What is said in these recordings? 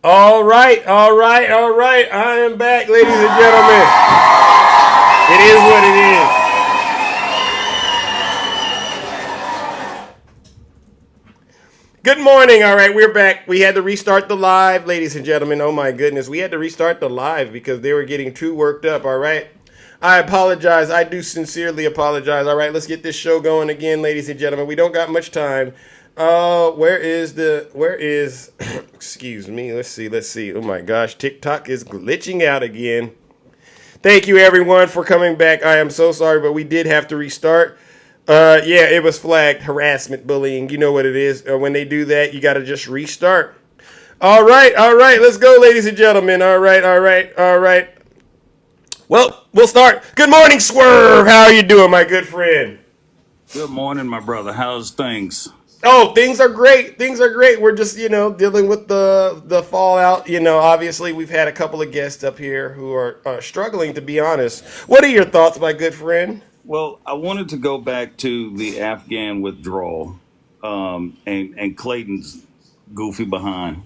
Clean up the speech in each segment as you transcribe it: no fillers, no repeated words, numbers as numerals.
All right, all right, all right. I am back, ladies and gentlemen. It is what it is. Good morning. All right, we're back. We had to restart the live, ladies and gentlemen. Oh my goodness, we had to restart the live because they were getting too worked up. All right. I apologize. I do sincerely apologize. All right, let's get this show going again, ladies and gentlemen. We don't got much time. Where is excuse me. Let's see. Oh my gosh, TikTok is glitching out again. Thank you everyone for coming back. I am so sorry, but we did have to restart. Yeah, it was flagged harassment, bullying. You know what it is. When they do that, you got to just restart. All right. Let's go, ladies and gentlemen. All right. Well, we'll start. Good morning, Swerve. How are you doing, my good friend? Good morning, my brother. How's things? Oh, things are great. Things are great. We're just, dealing with the fallout. Obviously we've had a couple of guests up here who are struggling, to be honest. What are your thoughts, my good friend? Well, I wanted to go back to the Afghan withdrawal, and Clayton's goofy behind,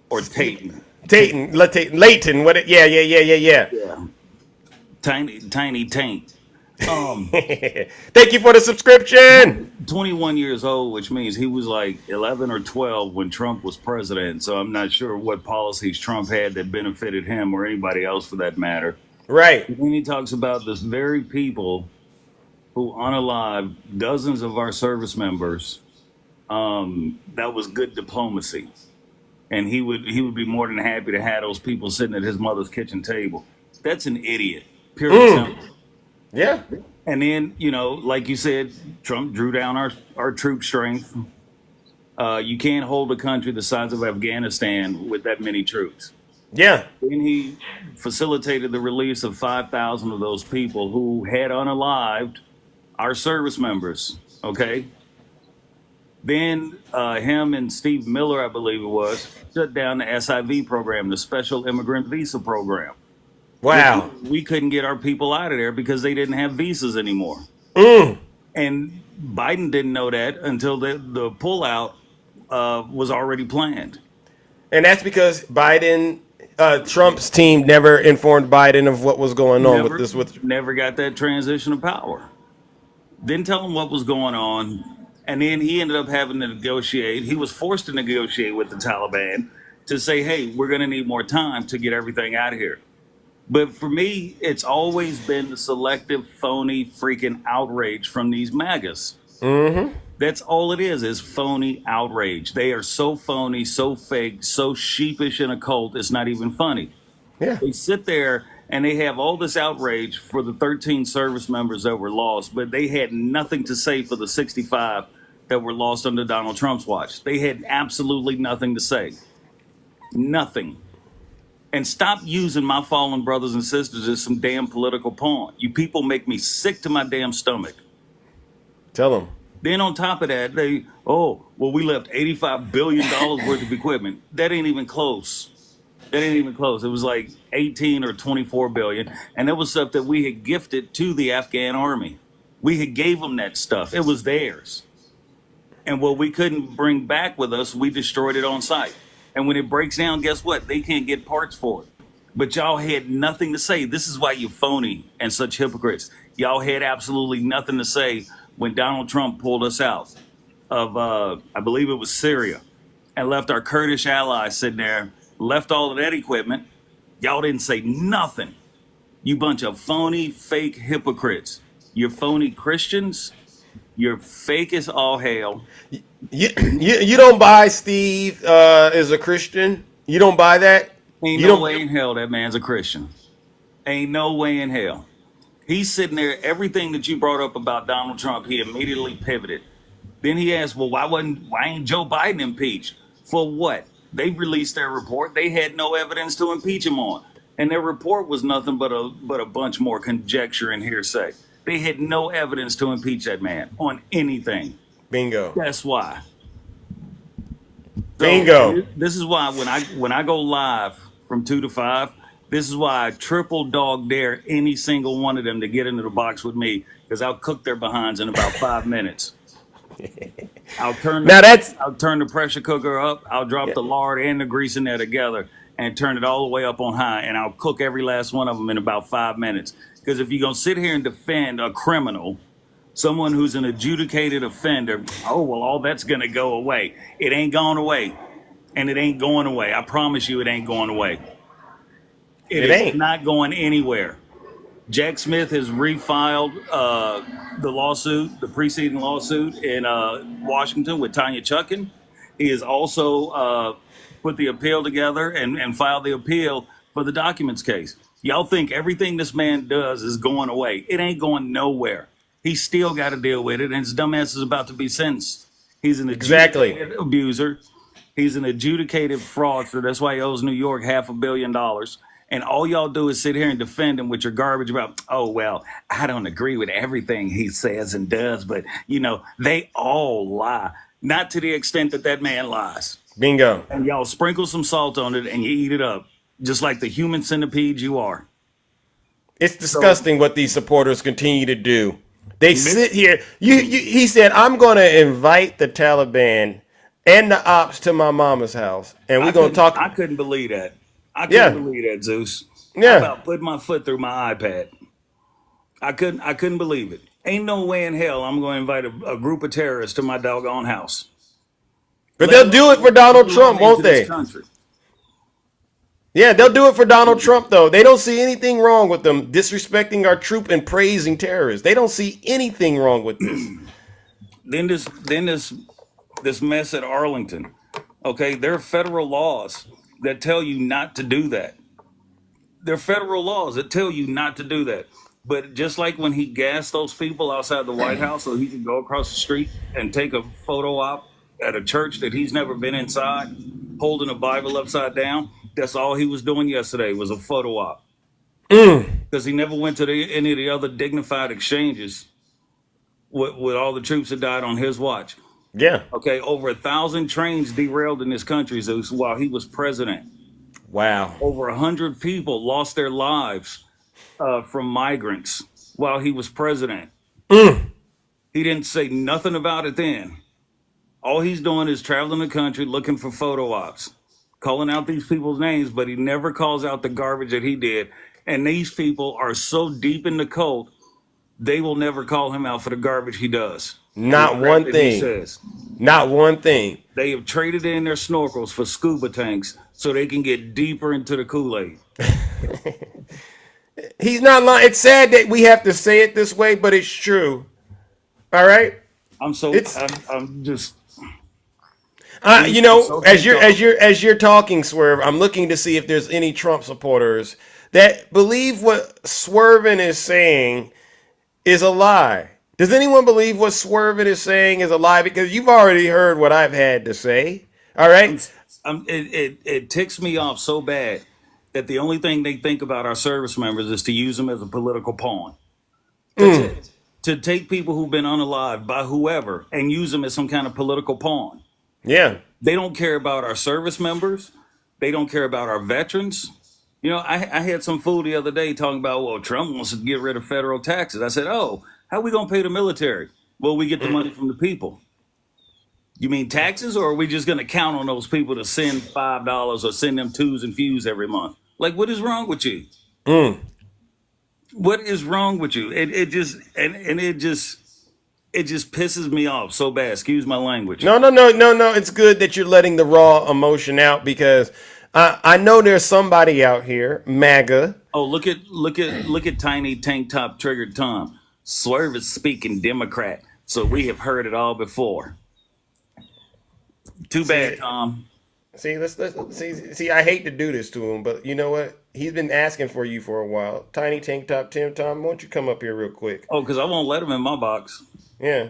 or Tayton. Leighton. What? Yeah. Yeah, tiny taint. Um, Thank you for the subscription. 21 years old, which means he was like 11 or 12 when Trump was president. So I'm not sure what policies Trump had that benefited him or anybody else for that matter. Right. And then he talks about this very people who unalive dozens of our service members. That was good diplomacy, and he would be more than happy to have those people sitting at his mother's kitchen table. That's an idiot, pure and simple. Yeah. And then, like you said, Trump drew down our troop strength. You can't hold a country the size of Afghanistan with that many troops. Yeah. Then he facilitated the release of 5,000 of those people who had unalived our service members. Okay. Then him and Steve Miller, I believe it was, shut down the SIV program, the Special Immigrant Visa Program, which Wow. we couldn't get our people out of there because they didn't have visas anymore. And Biden didn't know that until the pullout was already planned. And that's because Trump's team never informed Biden of what was going on with Never, this. never got that transition of power. Didn't tell him what was going on. And then he ended up having to negotiate. He was forced to negotiate with the Taliban to say, hey, we're going to need more time to get everything out of here. But for me, it's always been the selective, phony, freaking outrage from these MAGAs. That's all it is phony outrage. They are so phony, so fake, so sheepish in a cult, it's not even funny. Yeah. They sit there and they have all this outrage for the 13 service members that were lost, but they had nothing to say for the 65 that were lost under Donald Trump's watch. They had absolutely nothing to say. Nothing. And stop using my fallen brothers and sisters as some damn political pawn. You people make me sick to my damn stomach. Tell them. Then on top of that, we left $85 billion worth of equipment. That ain't even close. That ain't even close. It was like 18 or 24 billion. And that was stuff that we had gifted to the Afghan army. We had gave them that stuff. It was theirs. And what we couldn't bring back with us, we destroyed it on site. And when it breaks down, guess what? They can't get parts for it. But y'all had nothing to say. This is why you're phony and such hypocrites. Y'all had absolutely nothing to say when Donald Trump pulled us out of, I believe it was Syria, and left our Kurdish allies sitting there, left all of that equipment. Y'all didn't say nothing. You bunch of phony, fake hypocrites. You're phony Christians. You're fake as all hell. You don't buy Steve is a Christian. You don't buy that. Ain't You no don't. way in hell that man's a Christian. Ain't no way in hell. He's sitting there, everything that you brought up about Donald Trump, he immediately pivoted. Then he asked, well, why ain't Joe Biden impeached? For what? They released their report. They had no evidence to impeach him on. And their report was nothing but a bunch more conjecture and hearsay. They had no evidence to impeach that man on anything. Bingo. That's why. Bingo. So this is why when I go live from 2 to 5, this is why I triple dog dare any single one of them to get into the box with me, because I'll cook their behinds in about 5 minutes. I'll turn Now that's I'll turn the pressure cooker up. I'll drop the lard and the grease in there together and turn it all the way up on high. And I'll cook every last one of them in about 5 minutes. Because if you're gonna sit here and defend a criminal, someone who's an adjudicated offender, oh well, all that's gonna go away. It ain't going away, and it ain't going away. I promise you, it ain't going away. It it is ain't. not going anywhere. Jack Smith has refiled the lawsuit, the preceding lawsuit in Washington with Tanya Chutkin. He has also put the appeal together and filed the appeal for the documents case. Y'all think everything this man does is going away. It ain't going nowhere. He's still got to deal with it, and his dumbass is about to be sentenced. He's an Exactly. adjudicated abuser. He's an adjudicated fraudster. That's why he owes New York $500 million. And all y'all do is sit here and defend him with your garbage about, oh, well, I don't agree with everything he says and does, but, you know, they all lie. Not to the extent that that man lies. Bingo. And y'all sprinkle some salt on it and you eat it up, just like the human centipede you are. It's disgusting what these supporters continue to do. They sit here. He said, I'm going to invite the Taliban and the ops to my mama's house, and we're going to talk. I couldn't believe that. I Yeah. couldn't believe that, Zeus. Yeah. I about put my foot through my iPad. I couldn't believe it. Ain't no way in hell I'm going to invite a group of terrorists to my doggone house. But they'll do it for Donald Trump, won't Into this they? country. Yeah, they'll do it for Donald Trump, though. They don't see anything wrong with them disrespecting our troop and praising terrorists. They don't see anything wrong with this. Then this mess at Arlington. Okay, there are federal laws that tell you not to do that. There are federal laws that tell you not to do that. But just like when he gassed those people outside the White House so he could go across the street and take a photo op at a church that he's never been inside, holding a Bible upside down, that's all he was doing yesterday was a photo op. Because he never went to any of the other dignified exchanges with all the troops that died on his watch. Yeah. Okay, over 1,000 trains derailed in this country, Zeus, while he was president. Wow. Over 100 people lost their lives from migrants while he was president. He didn't say nothing about it then. All he's doing is traveling the country looking for photo ops, calling out these people's names, but he never calls out the garbage that he did. And these people are so deep in the cult, they will never call him out for the garbage he does. Not one thing. Says. Not one thing. They have traded in their snorkels for scuba tanks so they can get deeper into the Kool-Aid. He's not lying. It's sad that we have to say it this way, but it's true. All right. I'm just. You know, as you're talking, Swerve, I'm looking to see if there's any Trump supporters that believe what Swervin is saying is a lie. Does anyone believe what Swervin is saying is a lie? Because you've already heard what I've had to say. All right. It ticks me off so bad that the only thing they think about our service members is to use them as a political pawn. That's it. To take people who've been unalived by whoever and use them as some kind of political pawn. Yeah. They don't care about our service members. They don't care about our veterans. You know, I had some fool the other day talking about, well, Trump wants to get rid of federal taxes. I said, oh, how are we going to pay the military? Well, we get the money from the people. You mean taxes, or are we just going to count on those people to send $5 or send them twos and fews every month? Like, what is wrong with you? What is wrong with you? It just pisses me off so bad. Excuse my language. No. It's good that you're letting the raw emotion out because I know there's somebody out here, MAGA. Oh, look at tiny tank top triggered Tom. Swerve is speaking Democrat, so we have heard it all before. Too bad, Tom. See, let's see. I hate to do this to him, but you know what? He's been asking for you for a while. Tiny tank top Tim Tom, why don't you come up here real quick? Oh, because I won't let him in my box. Yeah.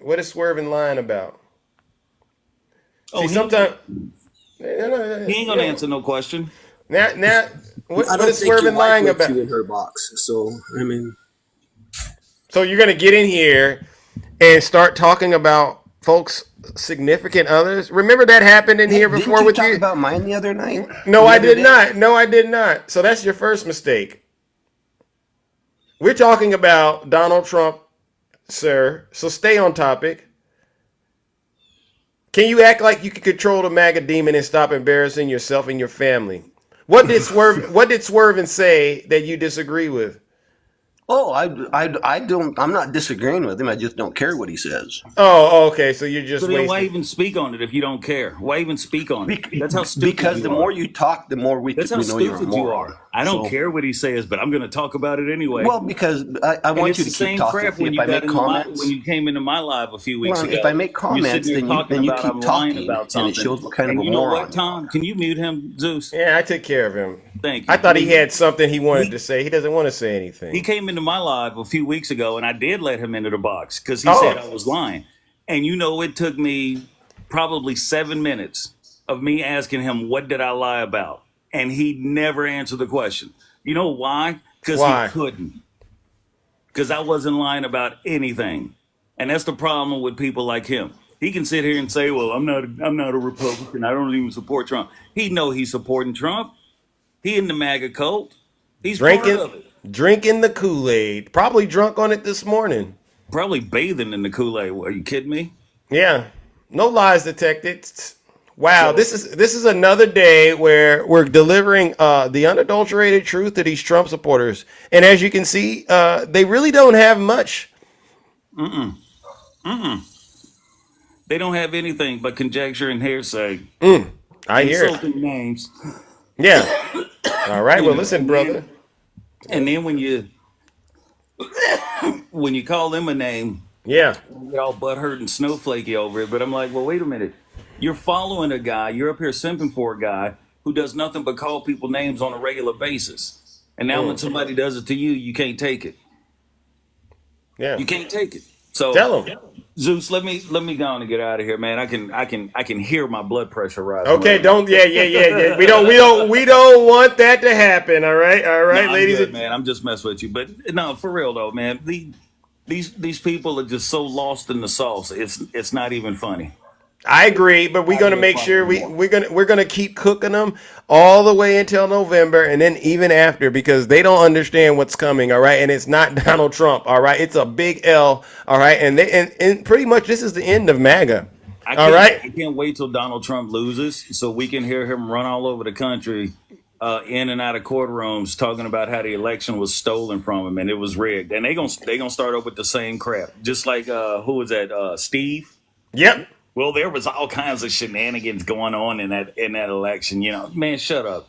What is Swerving lying about? Oh, see, sometimes he ain't gonna answer no question. Now, what I don't is think your Swerving wife lying lets about? you in her box. So I mean, So you're gonna get in here and start talking about folks' significant others? Remember that happened in here before didn't you with talk you? about mine the other night? No, The I other did day? not. No, I did not. So that's your first mistake. We're talking about Donald Trump, sir. So stay on topic. Can you act like you can control the MAGA demon and stop embarrassing yourself and your family? What did Swerve say that you disagree with? Oh, I don't. I'm not disagreeing with him. I just don't care what he says. Oh, okay. So you're just So then why wasting. even speak on it if you don't care? Why even speak on it? That's how stupid Because you the are. more you talk, the more we That's how know you're a stupid you moron. are. I don't So, care what he says, but I'm going to talk about it anyway. well, because I And want it's you the to keep same talking. crap See, when if you I got make into my, comments, when you came into my live a few weeks well, ago. if I make You're comments, sitting there then you about keep I'm lying talking, about and something. it shows what kind of And a you know moron what, you are. Tom? Can you mute him, Zeus? Yeah, I took care of him. Thank I you. thought he had something he wanted He to say. He doesn't want to say he anything. came into my live a few weeks ago, and I did let him into the box because he said I Oh, was lying. And you know, it took me probably 7 minutes of me asking him, what did I lie about? And he never answered the question. You know why? Because he why? couldn't. Because I wasn't lying about anything. And that's the problem with people like him. He can sit here and say, well, I'm not a Republican. I don't even support Trump. He know he's supporting Trump. He in the MAGA cult. He's part Drinking, of it. drinking the Kool-Aid. Probably drunk on it this morning. Probably bathing in the Kool-Aid. Are you kidding me? Yeah, no lies detected. Wow, So this is another day where we're delivering the unadulterated truth to these Trump supporters, and as you can see, they really don't have much. they don't have anything but conjecture and hearsay, I hear it. insulting names, Yeah. All right. you Well, know, listen, brother. and then when you call them a name, Yeah. you get all butthurt and snowflakey over it. But I'm like, well, wait a minute. You're following a guy. You're up here simping for a guy who does nothing but call people names on a regular basis. And now when Mm. somebody does it to you, you can't take it. Yeah. You can't take it. So Tell them. Zeus, let me go on and get out of here, man. I can hear my blood pressure rising Okay. right now. Don't. Yeah. Yeah. Yeah. Yeah. We don't want that to happen. All right. All No, right, I'm ladies. good, man. I'm just messing with you. But no, for real though, man. These people are just so lost in the sauce. It's not even funny. I agree, but we're Not gonna even make funny sure anymore. we're gonna keep cooking them all the way until November, and then even after, because they don't understand what's coming. All right, and it's not Donald Trump. All right, it's a big L. All right, and pretty much this is the end of MAGA. I All can't right. I can't wait till Donald Trump loses so we can hear him run all over the country, in and out of courtrooms talking about how the election was stolen from him and it was rigged. And they gonna start up with the same crap. Just like who was that? Steve? Yep. Well, there was all kinds of shenanigans going on in that election. You know, man, shut up.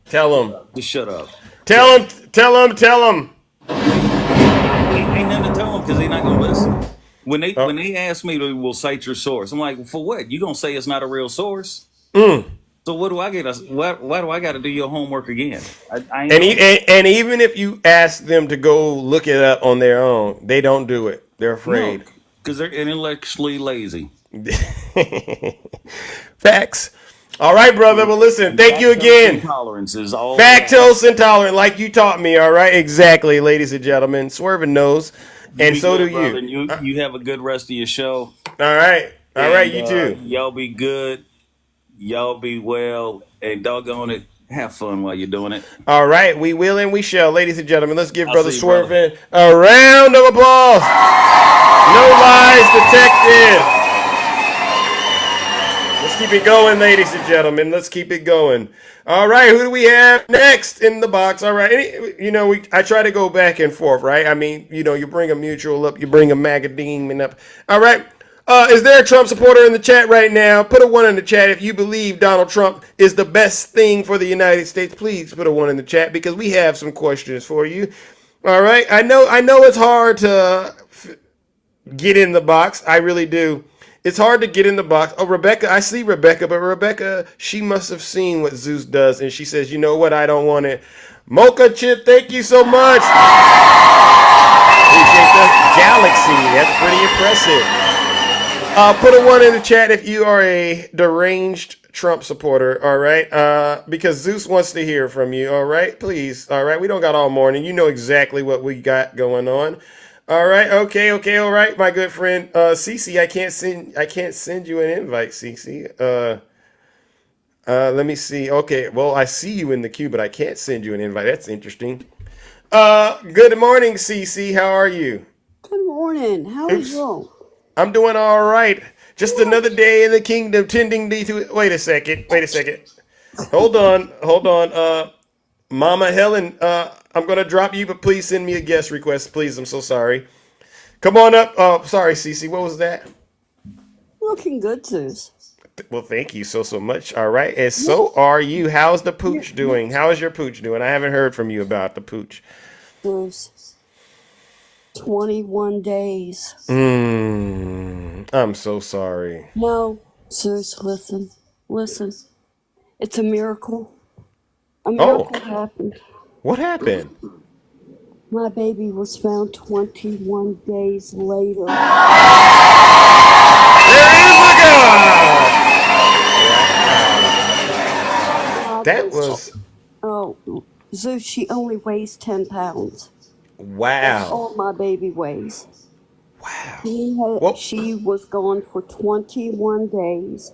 Tell Shut them. up. Just shut up. Tell them. Tell them. Tell them. Ain't nothing to tell them because they're not gonna listen. When they Oh. when they ask me to will cite your source, I'm like, for what? You gonna say it's not a real source? Mm. So what do I get? Why do I got to do your homework again? I ain't And, doing it. and even if you ask them to go look it up on their own, they don't do it. They're No, afraid. because they're intellectually lazy. Facts. All right, brother. Well, listen. Thank you Lactose again. intolerance is all they have. Factose intolerant, like you taught me. All right, exactly, ladies and gentlemen. Swerving knows, You and be so do good, brother. you. And you have a good rest of your show. All right, all right, And you too. y'all be good. Y'all be well. And doggone it, have fun while you're doing it. All right, we will and we shall, ladies and gentlemen. Let's give I'll brother see you, brother. Swerving a round of applause. No lies detected. Let's keep it going, ladies and gentlemen. Let's keep it going. All right, who do we have next in the box? All right, I try to go back and forth, right? I mean, you bring a mutual up, you bring a Magademon up. All right, is there a Trump supporter in the chat right now? Put a 1 in the chat if you believe Donald Trump is the best thing for the United States. Please put a 1 in the chat because we have some questions for you. All right, I know it's hard to get in the box. I really do. It's hard to get in the box. Oh, Rebecca, I see Rebecca, but Rebecca, she must have seen what Zeus does, and she says, you know what, I don't want it. Mocha Chip, thank you so much. Appreciate the galaxy. That's pretty impressive. Put a 1 in the chat if you are a deranged Trump supporter, all right? Because Zeus wants to hear from you, all right? Please, all right? We don't got all morning. You know exactly what we got going on. All right, okay, all right, my good friend Cece. I can't send you an invite, Cece. Let me see. Okay, well, I see you in the queue, but I can't send you an invite. That's interesting. Good morning, Cece. How are you? Good morning. How are Oops. you? I'm doing all right. Just another day in the kingdom, tending thee to. Wait a second. Wait a second. Hold on. Hold on. Mama Helen, I'm gonna drop you, but please send me a guest request, please. I'm so sorry. Come on up. Oh, sorry, Cece. What was that? Looking good, Zeus. Well, thank you so much. All right, and so are you. How's the pooch doing? How is your pooch doing? I haven't heard from you about the pooch. Zeus. 21 days. I'm so sorry. No, Zeus, listen. Listen. It's a miracle. A Oh, miracle happened. what happened? My baby was found 21 days later. There is a God. God That was, was oh, Zeus, she only weighs 10 pounds. That's wow. all my baby weighs. Wow. Well, She was gone for 21 days.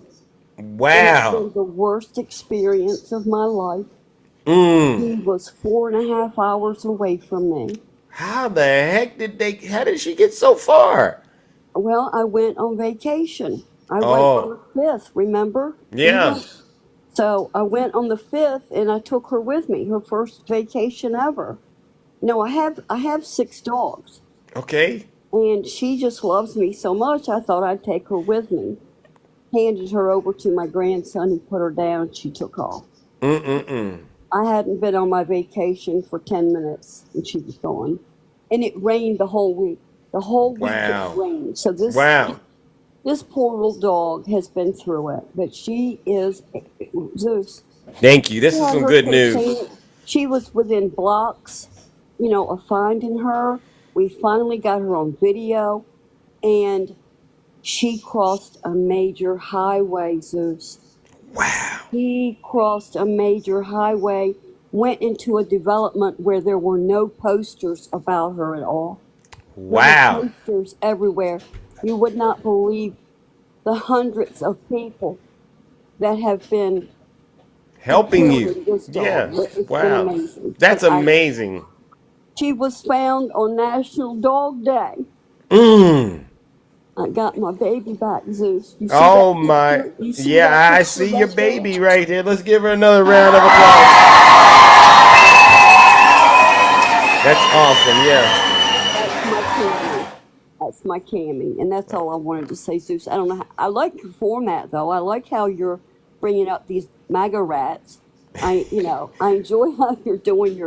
And it's wow. been the worst experience of my life. Mm. He was 4.5 hours away from me. How the heck did they? How did she get so far? Well, I went on vacation. I went on Oh, the 5th, remember? yeah. So I went on the 5th and I took her with me, her first vacation ever. No, I have 6 dogs. Okay. And she just loves me so much I thought I'd take her with me. Handed her over to my grandson, he put her down, she took off. Mm-mm-mm. I hadn't been on my vacation for 10 minutes and she was gone. And it rained the whole week. The whole week it Wow. rained. So this Wow. this poor little dog has been through it. But she is Zeus. Thank you. This is Yeah, some her good news. container. She was within blocks, of finding her. We finally got her on video and she crossed a major highway, Zeus. Wow. He crossed a major highway, went into a development where there were no posters about her at all. There were Wow. posters everywhere. You would not believe the hundreds of people that have been Helping you. supporting this dog. Yeah. It's been Wow. amazing. That's But amazing. she was found on National Dog Day. Mm. I got my baby back, Zeus. You see Oh that my. picture? You see Yeah, that I picture see your back there? baby right there. Let's give her another round of applause. That's awesome. Yeah. That's my Cammy. That's my Cammy, and that's all I wanted to say, Zeus. I don't know. I like your format, though. I like how you're bringing up these MAGA rats. I enjoy how you're doing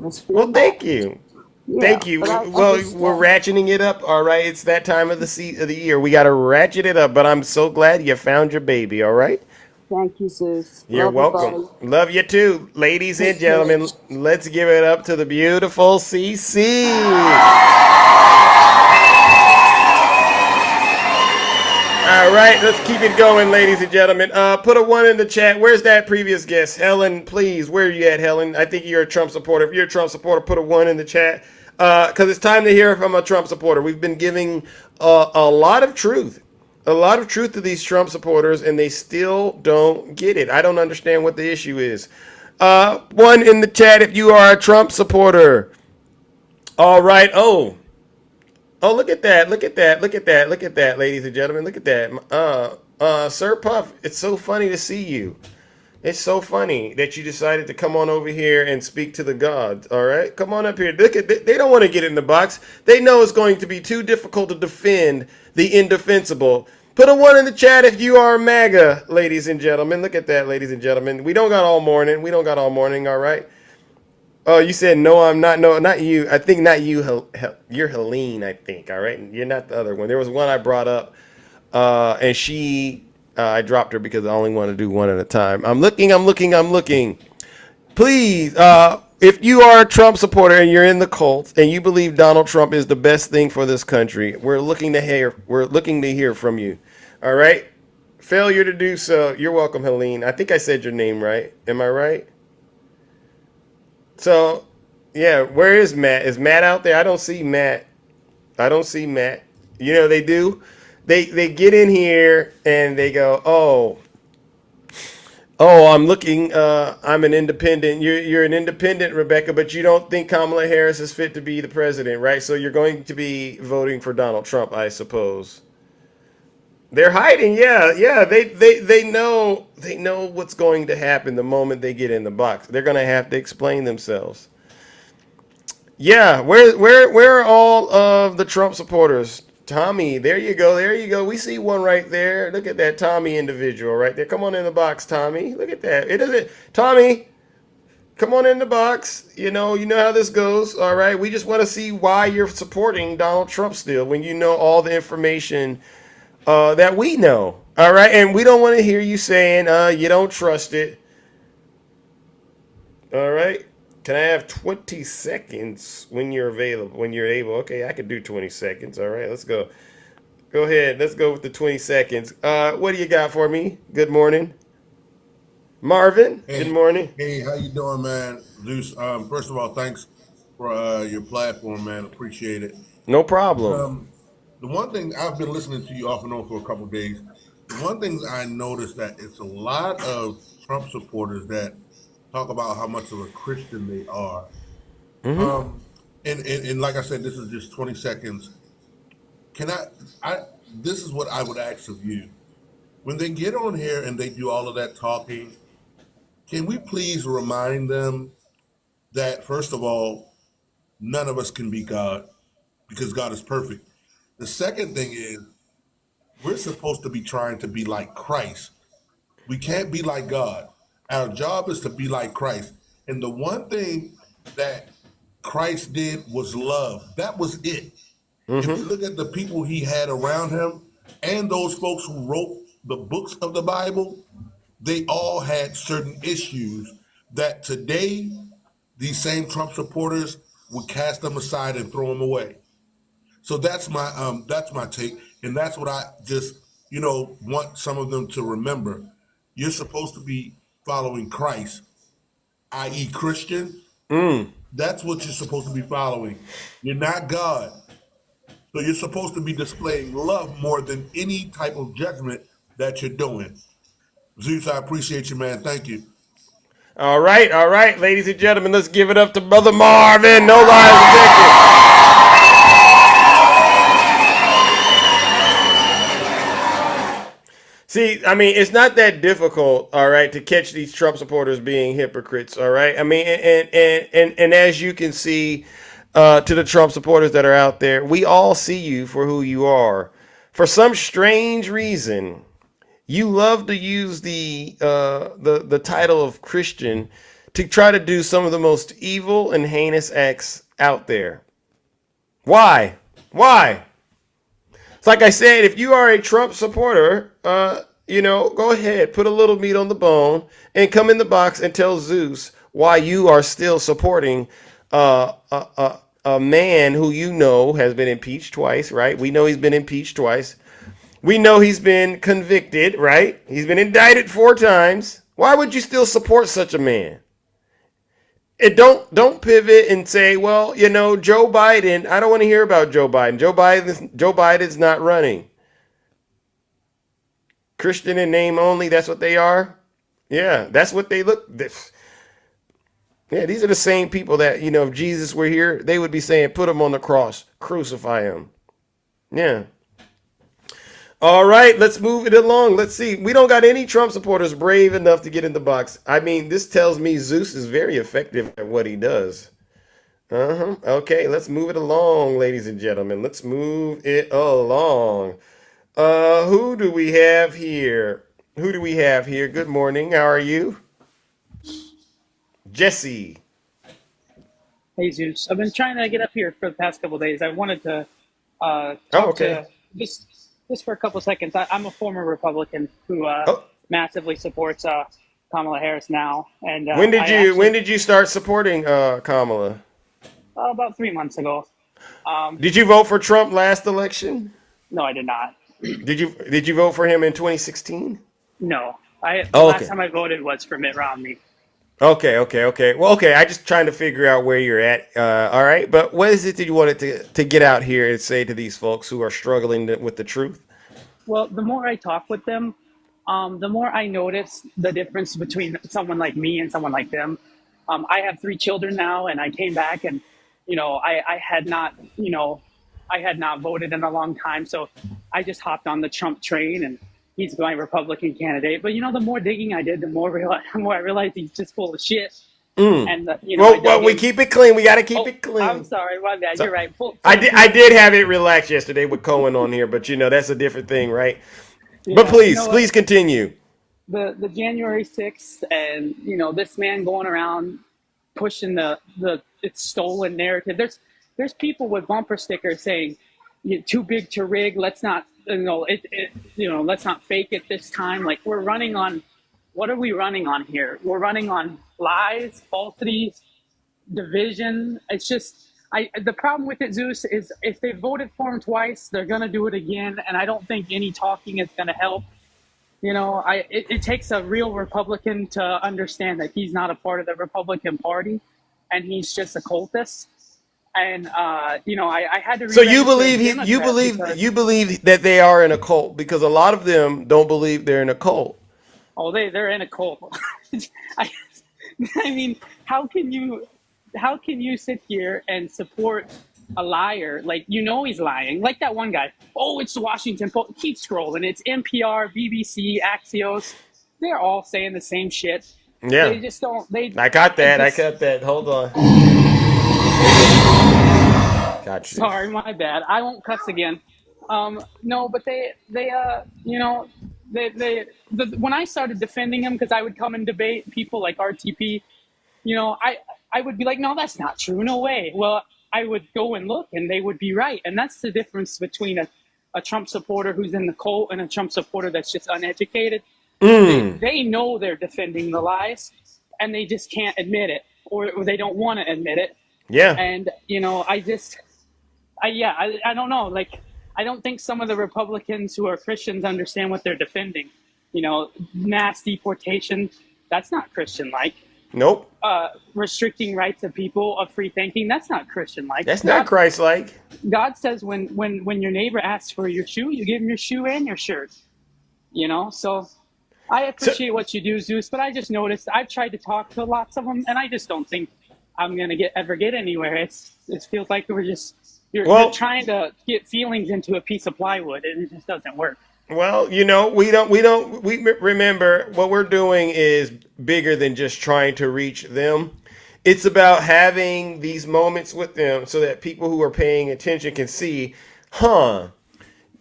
this Well, format. thank you. Yeah, Thank you. but I Well, just, we're ratcheting it up. All right. It's that time of the year. We got to ratchet it up, but I'm so glad you found your baby. All right. thank you, Zeus. You're Love you, welcome. buddy. Love you too. Ladies and Take care. gentlemen, let's give it up to the beautiful CC. All right, let's keep it going, ladies and gentlemen. Put a 1 in the chat. Where's that previous guest? Helen, please. Where are you at, Helen? I think you're a Trump supporter. If you're a Trump supporter, put a 1 in the chat. Because it's time to hear from a Trump supporter. We've been giving a lot of truth. A lot of truth to these Trump supporters, and they still don't get it. I don't understand what the issue is. 1 in the chat if you are a Trump supporter. All right. Oh, look at that. Look at that. Look at that. Look at that, ladies and gentlemen. Look at that. Sir Puff, it's so funny to see you. It's so funny that you decided to come on over here and speak to the gods. All right, come on up here. Look at they don't want to get in the box. They know it's going to be too difficult to defend the indefensible. Put a 1 in the chat if you are MAGA, ladies and gentlemen. Look at that, ladies and gentlemen. We don't got all morning. We don't got all morning. All right. Oh, you said no, I'm not. No, not you. I think not you. You're Helene, I think. All right. You're not the other one. There was one I brought up, and I dropped her because I only want to do one at a time. I'm looking. Please, if you are a Trump supporter and you're in the cult and you believe Donald Trump is the best thing for this country, we're looking to hear from you. All right. Failure to do so. You're welcome, Helene. I think I said your name right. Am I right? So, yeah, where is Matt? Is Matt out there? I don't see Matt. I don't see Matt. You know they do. They get in here and they go, I'm looking. I'm an independent. You're an independent, Rebecca, but you don't think Kamala Harris is fit to be the president, right? So you're going to be voting for Donald Trump, I suppose. They're hiding. Yeah, yeah. They know what's going to happen the moment they get in the box. They're gonna have to explain themselves. Yeah, where are all of the Trump supporters? Tommy, there you go, there you go. We see one right there. Look at that Tommy individual right there. Come on in the box, Tommy. Look at that. It doesn't Tommy, come on in the box. You know how this goes. All right. We just want to see why you're supporting Donald Trump still when you know all the information that we know. All right. And we don't want to hear you saying you don't trust it. All right. Can I have 20 seconds when you're available, when you're able? Okay, I can do 20 seconds. All right, let's go. Go ahead. Let's go with the 20 seconds. What do you got for me? Good morning. Marvin, good Hey, morning. hey, how you doing, man? Zeus, first of all, thanks for your platform, man. Appreciate it. No problem. Um, the one thing I've been listening to you off and on for a couple of days. The one thing I noticed that it's a lot of Trump supporters that talk about how much of a Christian they are. Mm-hmm. Um, and like I said, this is just 20 seconds. Can I, this is what I would ask of you. When they get on here and they do all of that talking, can we please remind them that first of all, none of us can be God because God is perfect. The second thing is we're supposed to be trying to be like Christ. We can't be like God. Our job is to be like Christ. And the one thing that Christ did was love. That was it. If we Mm-hmm. look at the people he had around him and those folks who wrote the books of the Bible, they all had certain issues that today these same Trump supporters would cast them aside and throw them away. So that's my take, and that's what I just want some of them to remember. You're supposed to be following Christ, i.e., Christian. Mm. That's what you're supposed to be following. You're not God, so you're supposed to be displaying love more than any type of judgment that you're doing. Zeus, I appreciate you, man. Thank you. All right, ladies and gentlemen, let's give it up to Brother Marvin. No lies detected. See, I mean, it's not that difficult, all right, to catch these Trump supporters being hypocrites, all right. I mean, and as you can see, to the Trump supporters that are out there, we all see you for who you are. For some strange reason, you love to use the title of Christian to try to do some of the most evil and heinous acts out there. Why? Why? It's like I said, if you are a Trump supporter, go ahead, put a little meat on the bone, and come in the box and tell Zeus why you are still supporting a man who you know has been impeached twice, right? We know he's been impeached twice. We know he's been convicted, right? He's been indicted 4 times. Why would you still support such a man? And don't pivot and say, well, Joe Biden. I don't want to hear about Joe Biden. Joe Biden's not running. Christian in name only. That's what they are. Yeah, that's what they look. Yeah, these are the same people that if Jesus were here, they would be saying, put him on the cross, crucify him. Yeah. All right, let's move it along. Let's see. We don't got any Trump supporters brave enough to get in the box. I mean, this tells me Zeus is very effective at what he does. Uh-huh. Okay, let's move it along, ladies and gentlemen. Let's move it along. Who do we have here? Who do we have here? Good morning. How are you? Jesse. Hey Zeus, I've been trying to get up here for the past couple of days. I wanted to Oh, talk okay. to just for a couple of seconds. I'm a former Republican who Oh, massively supports Kamala Harris now, and when did I you when actually did you start supporting Kamala? about 3 months ago. Um, Did you vote for Trump last election? no, I did not. Did you vote for him in 2016? No, I the Oh, last okay. time I voted was for Mitt Romney. Okay. Well, okay. I just trying to figure out where you're at. All right. But what is it that you wanted to get out here and say to these folks who are struggling with the truth? Well, the more I talk with them, the more I notice the difference between someone like me and someone like them. I have 3 children now, and I came back, and I had not I had not voted in a long time, so I just hopped on the Trump train, and he's my Republican candidate. But the more digging I did, the more I realized he's just full of shit. And I Well, dug we in. keep it clean. We got to keep Oh, it I'm clean. sorry, my bad. So You're right. I Full did of I shit. did have it relaxed yesterday with Cohen on here, but that's a different thing, right? But Yeah, please continue. the January 6th, and this man going around pushing the it's stolen narrative. There's people with bumper stickers saying, "You're too big to rig. Let's not let's not fake it this time." Like, we're running on, what are we running on here? We're running on lies, falsities, division. It's just, the problem with it, Zeus, is if they voted for him twice, they're gonna do it again, and I don't think any talking is gonna help. It takes a real Republican to understand that he's not a part of the Republican Party, and he's just a cultist. And I had to So you re-register as believe you Democrat believe because, you believe that they are in a cult, because a lot of them don't believe they're in a cult. oh, they're in a cult. I, I mean, how can you sit here and support a liar? Like, he's lying. Like that one guy. Oh, it's the Washington Post. Keep scrolling. It's NPR, BBC, Axios. They're all saying the same shit. Yeah, They just don't. They I got it that. I just. got that. Hold on. Got you. Sorry, my bad. I won't cuss again. No, but when I started defending him, because I would come and debate people like RTP, I would be like, no, that's not true. No way. Well, I would go and look, and they would be right. And that's the difference between a Trump supporter who's in the cult and a Trump supporter that's just uneducated. They know they're defending the lies, and they just can't admit it, or they don't want to admit it. Yeah. And I don't know. Like, I don't think some of the Republicans who are Christians understand what they're defending. Mass deportation, that's not Christian-like. Nope. Restricting rights of people of free thinking, that's not Christian-like. That's not Christ-like. God says when your neighbor asks for your shoe, you give him your shoe and your shirt. So I appreciate what you do, Zeus, but I just noticed I've tried to talk to lots of them, and I just don't think I'm gonna ever get anywhere. It feels like you're trying to get feelings into a piece of plywood, and it just doesn't work. Well, we remember what we're doing is bigger than just trying to reach them. It's about having these moments with them so that people who are paying attention can see,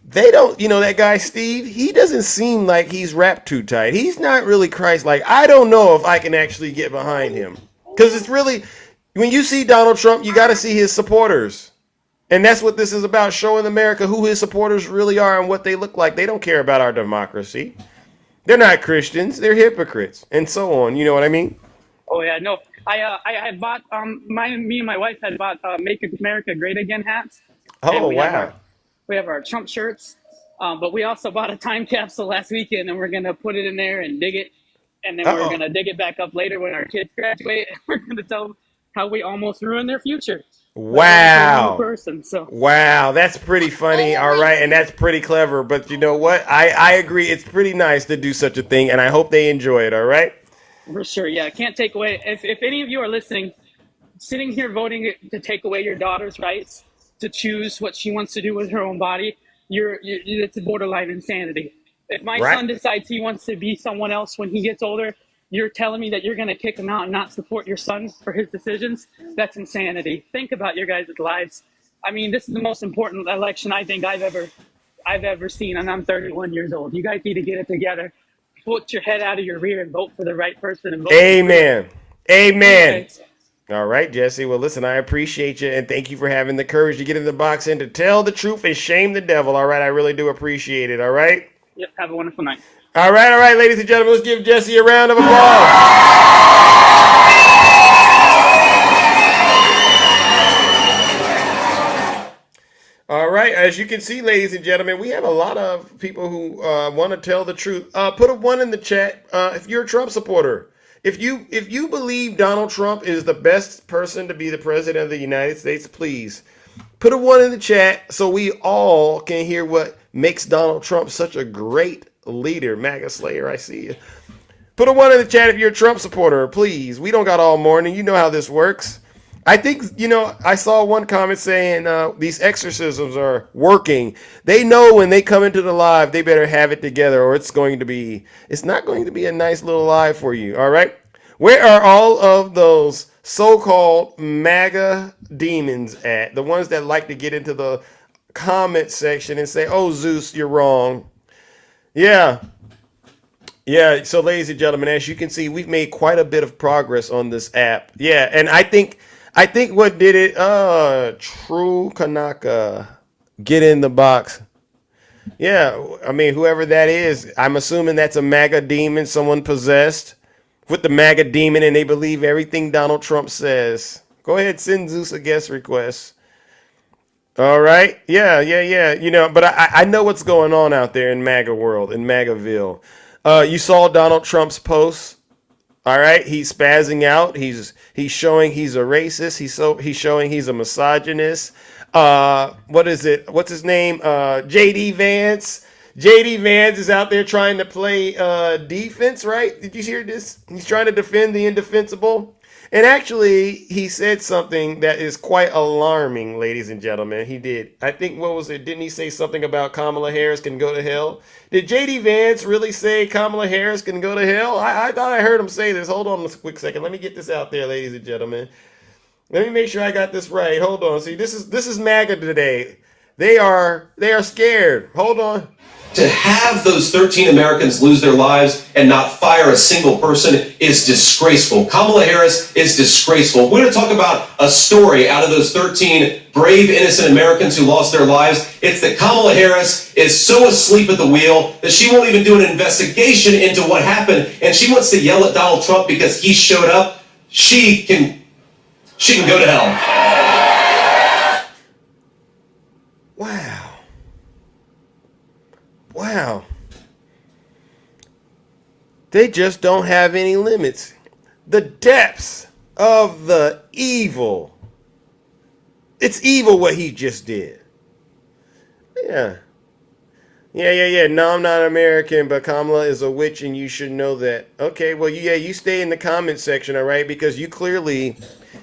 they don't, that guy Steve, he doesn't seem like he's wrapped too tight. He's not really Christ-like. I don't know if I can actually get behind him. Because it's really, when you see Donald Trump, you got to see his supporters. And that's what this is about, showing America who his supporters really are and what they look like. They don't care about our democracy. They're not Christians. They're hypocrites, and so on. You know what I mean? Oh yeah, no. I had bought me and my wife had bought "Make America Great Again" hats. And Oh, wow. we have our Trump shirts, but we also bought a time capsule last weekend, and we're gonna put it in there and dig it, and then we're Uh-oh. gonna dig it back up later when our kids graduate. And we're gonna tell them how we almost ruined their future. Wow. Person, so. Wow, that's pretty funny. All right, and that's pretty clever. But you know what? I agree. It's pretty nice to do such a thing, and I hope they enjoy it. All right? For sure, yeah. Can't take away. If any of you are listening, sitting here voting to take away your daughter's rights to choose what she wants to do with her own body, it's borderline insanity. If my Right. son decides he wants to be someone else when he gets older, you're telling me that you're going to kick him out and not support your son for his decisions? That's insanity. Think about your guys' lives. I mean, this is the most important election I think I've ever seen, and I'm 31 years old. You guys need to get it together. Put your head out of your rear and vote for the right person. And vote Amen. Amen. Okay. All right, Jesse. Well, listen, I appreciate you, and thank you for having the courage to get in the box and to tell the truth and shame the devil. All right, I really do appreciate it. All right? Yep, have a wonderful night. All right, ladies and gentlemen, let's give Jesse a round of applause. All right, as you can see, ladies and gentlemen, we have a lot of people who want to tell the truth. Put a 1 in the chat if you're a Trump supporter. If you believe Donald Trump is the best person to be the president of the United States, please put a 1 in the chat so we all can hear what makes Donald Trump such a great leader. MAGA Slayer, I see you. Put a 1 in the chat if you're a Trump supporter, please. We don't got all morning. You know how this works. I think, I saw one comment saying these exorcisms are working. They know when they come into the live, they better have it together, or it's not going to be a nice little live for you. All right. Where are all of those so-called MAGA demons at? The ones that like to get into the comment section and say, "Oh, Zeus, you're wrong." Yeah. Yeah, so ladies and gentlemen, as you can see, we've made quite a bit of progress on this app. Yeah, and I think what did it, True Kanaka, get in the box. Yeah, I mean, whoever that is, I'm assuming that's a MAGA demon, someone possessed with the MAGA demon, and they believe everything Donald Trump says. Go ahead, send Zeus a guest request. All right. Yeah, yeah, yeah. But I know what's going on out there in MAGA world, in MAGAville. You saw Donald Trump's post. All right. He's spazzing out. He's showing he's a racist. He's showing he's a misogynist. What is it? What's his name? JD Vance. JD Vance is out there trying to play defense, right? Did you hear this? He's trying to defend the indefensible. And actually, he said something that is quite alarming, ladies and gentlemen. He did. I think, what was it? Didn't he say something about Kamala Harris can go to hell? Did JD Vance really say Kamala Harris can go to hell? I thought I heard him say this. Hold on a quick second. Let me get this out there, ladies and gentlemen. Let me make sure I got this right. Hold on. See, this is MAGA today. They are scared. Hold on. To have those 13 Americans lose their lives and not fire a single person is disgraceful. Kamala Harris is disgraceful. We're going to talk about a story out of those 13 brave, innocent Americans who lost their lives. It's that Kamala Harris is so asleep at the wheel that she won't even do an investigation into what happened, and she wants to yell at Donald Trump because he showed up. She can go to hell. Wow. Wow. They just don't have any limits. The depths of the evil. It's evil what he just did. Yeah. Yeah. No, I'm not American, but Kamala is a witch and you should know that. Okay, well, yeah, you stay in the comment section, all right? Because you clearly,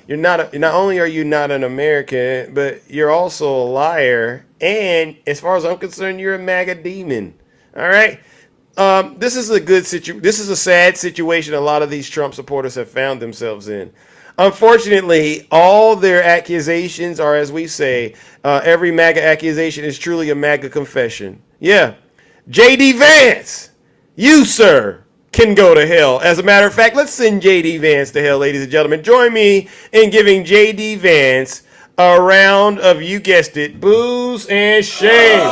not only are you not an American, but you're also a liar. And as far as I'm concerned, you're a MAGA demon. All right. This is a sad situation a lot of these Trump supporters have found themselves in. Unfortunately, all their accusations are, as we say, every MAGA accusation is truly a MAGA confession. Yeah. JD Vance, you, sir, can go to hell. As a matter of fact, let's send JD Vance to hell, ladies and gentlemen. Join me in giving JD Vance a round of, you guessed it, boos and shame.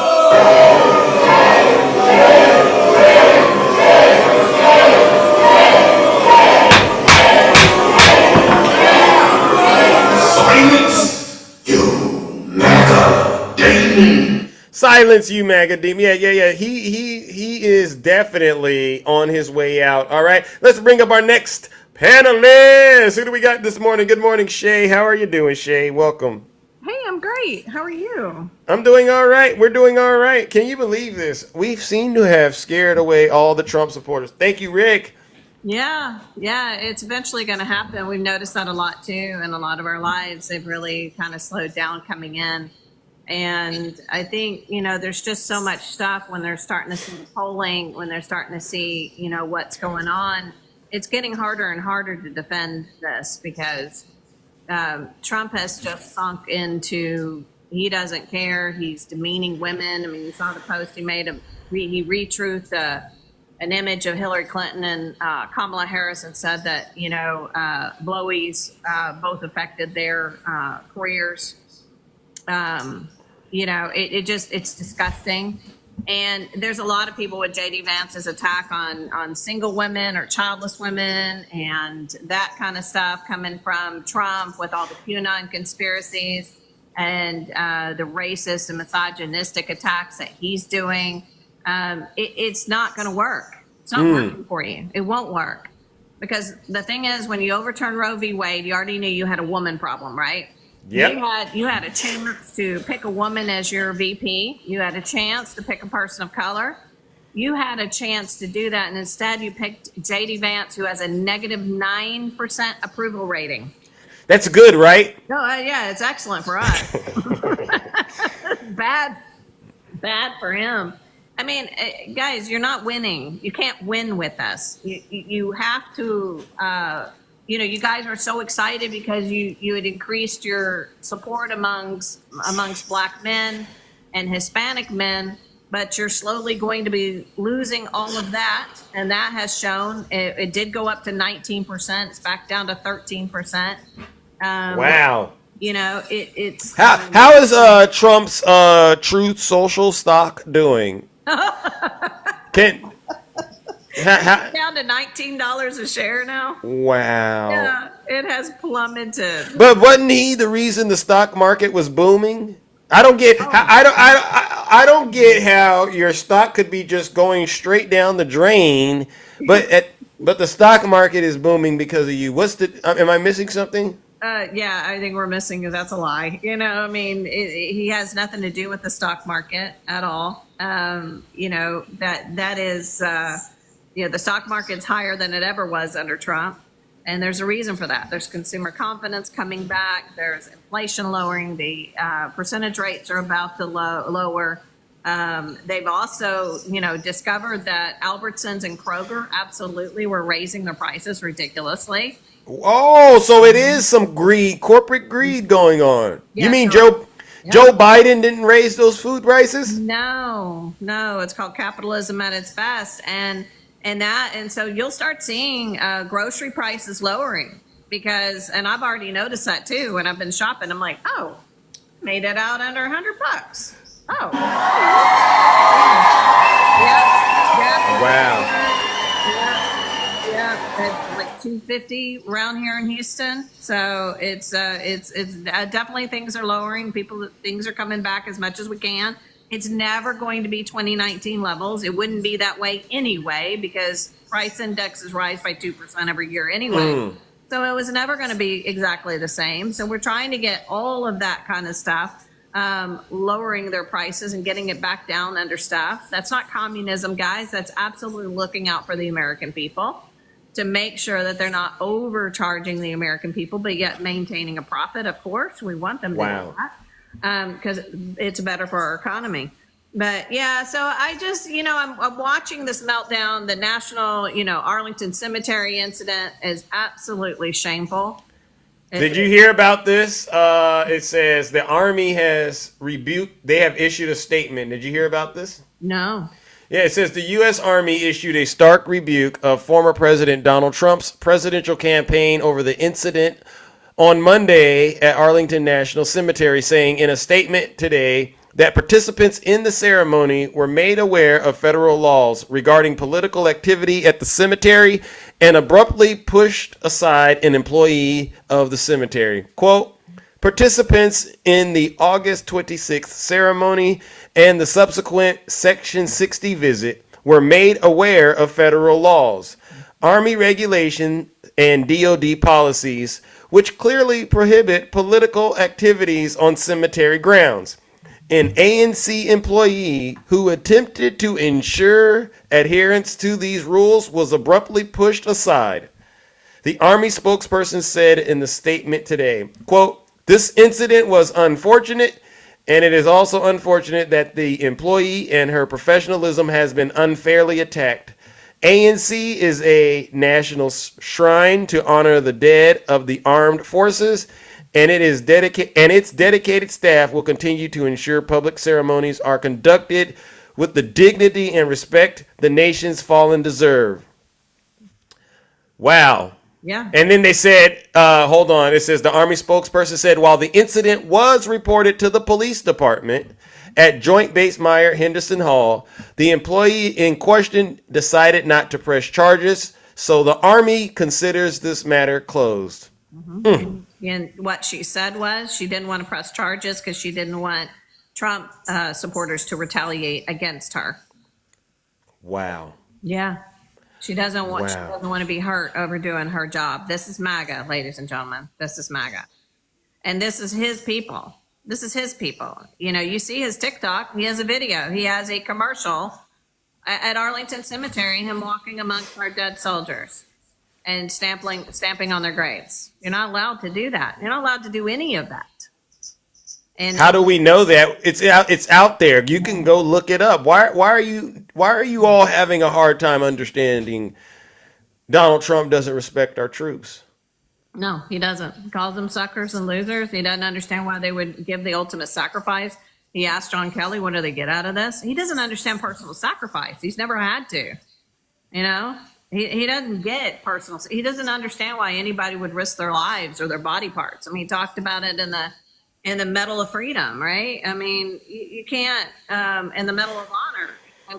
Silence, you MAGA demon. Yeah. He is definitely on his way out. All right, let's bring up our next panelist. Who do we got this morning? Good morning, Shay. How are you doing, Shay? Welcome. Hey, I'm great. How are you? I'm doing all right. We're doing all right. Can you believe this? We seem to have scared away all the Trump supporters. Thank you, Rick. Yeah, it's eventually going to happen. We've noticed that a lot too in a lot of our lives. They've really kind of slowed down coming in. And I think, there's just so much stuff when they're starting to see the polling, when they're starting to see, what's going on. It's getting harder and harder to defend this because Trump has just sunk into, he doesn't care. He's demeaning women. I mean, you saw the post he made. He retruthed an image of Hillary Clinton and Kamala Harris and said that, blowies both affected their careers. It's disgusting. And there's a lot of people with JD Vance's attack on single women or childless women and that kind of stuff coming from Trump with all the QAnon conspiracies and the racist and misogynistic attacks that he's doing. It's not going to work. It's not working for you. It won't work. Because the thing is, when you overturn Roe v. Wade, you already knew you had a woman problem, right? Yep. You had a chance to pick a woman as your VP. You had a chance to pick a person of color. You had a chance to do that, and instead you picked JD Vance, who has a negative 9% approval rating. That's good, right? No, yeah, it's excellent for us. bad, bad for him. I mean, guys, you're not winning. You can't win with us. You have to. You guys are so excited because you had increased your support amongst Black men and Hispanic men, but you're slowly going to be losing all of that, and that has shown. It did go up to 19%. It's back down to 13%. Wow. It's How is Trump's Truth Social stock doing? Can down to $19 a share now. wow. Yeah, it has plummeted. But wasn't he the reason the stock market was booming? I don't get. I don't get how your stock could be just going straight down the drain, but the stock market is booming because of you. Am I missing something? Yeah, I think we're missing. That's a lie. I mean, he has nothing to do with the stock market at all. That is, the stock market's higher than it ever was under Trump. And there's a reason for that. There's consumer confidence coming back. There's inflation lowering. The percentage rates are about to lower. They've also, discovered that Albertsons and Kroger absolutely were raising their prices ridiculously. Oh, so it is some greed, corporate greed going on. Yeah, You mean so- Joe Biden didn't raise those food prices? No, it's called capitalism at its best, and so you'll start seeing grocery prices lowering and I've already noticed that too. When I've been shopping, I'm like, oh, made it out under $100. Oh, yeah. Wow. Yeah, it's like $2.50 around here in Houston. So it's definitely things are lowering. Things are coming back as much as we can. It's never going to be 2019 levels. It wouldn't be that way anyway because price indexes rise by 2% every year anyway. So it was never going to be exactly the same. So we're trying to get all of that kind of stuff, lowering their prices and getting it back down under stuff. That's not communism, guys. That's absolutely looking out for the American people to make sure that they're not overcharging the American people, but yet maintaining a profit. Of course, we want them to do that because it's better for our economy. But yeah, so I just, I'm watching this meltdown. The National, Arlington Cemetery incident is absolutely shameful. Did you hear about this? It says the Army has they have issued a statement. Did you hear about this? No. Yeah, it says the U.S. Army issued a stark rebuke of former President Donald Trump's presidential campaign over the incident on Monday at Arlington National Cemetery, saying in a statement today that participants in the ceremony were made aware of federal laws regarding political activity at the cemetery and abruptly pushed aside an employee of the cemetery. Quote, participants in the August 26th ceremony and the subsequent Section 60 visit were made aware of federal laws, Army regulation, and DoD policies, which clearly prohibit political activities on cemetery grounds. An ANC employee who attempted to ensure adherence to these rules was abruptly pushed aside. The Army spokesperson said in the statement today, quote, this incident was unfortunate, and it is also unfortunate that the employee and her professionalism has been unfairly attacked. ANC is a national shrine to honor the dead of the armed forces, and its dedicated staff will continue to ensure public ceremonies are conducted with the dignity and respect the nation's fallen deserve. Wow. Yeah. And then they said, hold on, it says the Army spokesperson said, while the incident was reported to the police department at Joint Base Meyer Henderson Hall, the employee in question decided not to press charges, so the Army considers this matter closed. And what she said was she didn't want to press charges because she didn't want Trump supporters to retaliate against her. Wow. Yeah. She doesn't want Wow. to be hurt over doing her job. This is MAGA, ladies and gentlemen. This is MAGA. And this is his people. This is his people. You see his TikTok. He has a video. He has a commercial at Arlington Cemetery, him walking amongst our dead soldiers. and stamping on their graves. You're not allowed to do that. You're not allowed to do any of that. And How do we know that? It's out there. You can go look it up. Why are you all having a hard time understanding Donald Trump doesn't respect our troops? no, he doesn't. He calls them suckers and losers. He doesn't understand why they would give the ultimate sacrifice. He asked John Kelly, what do they get out of this? He doesn't understand personal sacrifice. He's never had to. You know, he doesn't get personal. He doesn't understand why anybody would risk their lives or their body parts. I mean, he talked about it in the Medal of Freedom, right? I mean, you can't, in the Medal of Honor,